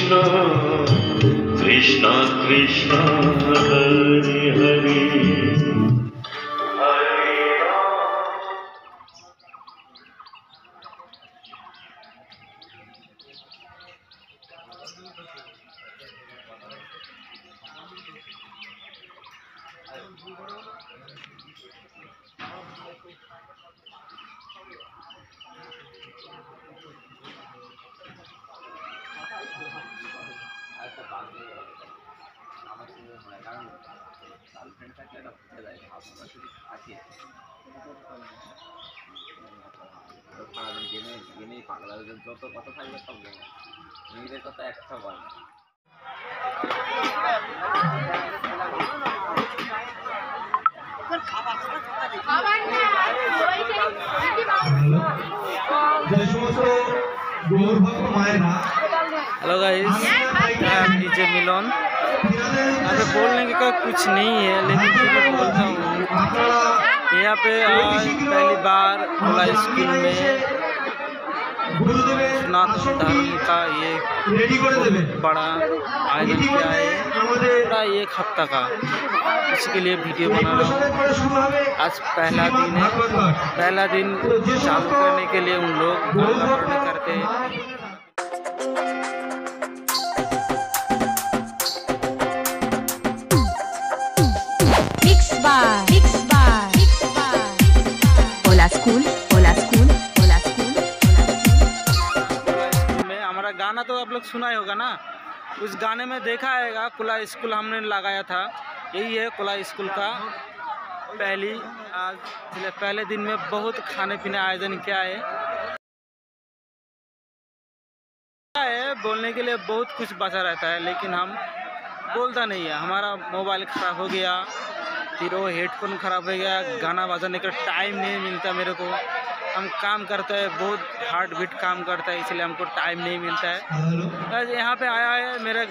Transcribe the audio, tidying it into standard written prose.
कृष्ण कृष्ण कृष्ण हरे हरे যত কথা থাকবে সব নিজেদের কথা একটা বল हेलो गाइस, डीजे मिलन। अभी बोलने का कुछ नहीं है, लेकिन फिर मैं बोलता हूँ। यहाँ पे आज पहली बार खुला स्कूल में सनातन धर्म का ये बड़ा आयोजन किया है, पूरा 1 हफ्ता का। इसके लिए वीडियो बना रहा हूँ। आज पहला दिन है। पहला दिन चालू करने के लिए उन लोग करते हैं। हमारा गाना तो आप लोग सुना ही होगा ना। उस गाने में देखा आएगा खुला स्कूल हमने लगाया था। यही है खुला स्कूल का पहले दिन में बहुत खाने पीने आयोजन किया है। बोलने के लिए बहुत कुछ बचा रहता है, लेकिन हम बोलता नहीं है। हमारा मोबाइल ख़राब हो गया, फिर वो हेडफोन ख़राब हो गया, गाना बजाने का टाइम नहीं मिलता मेरे को। हम काम करते हैं, बहुत हार्ड बीट काम करता है, इसलिए हमको टाइम नहीं मिलता है। यहाँ पे आया है मेरा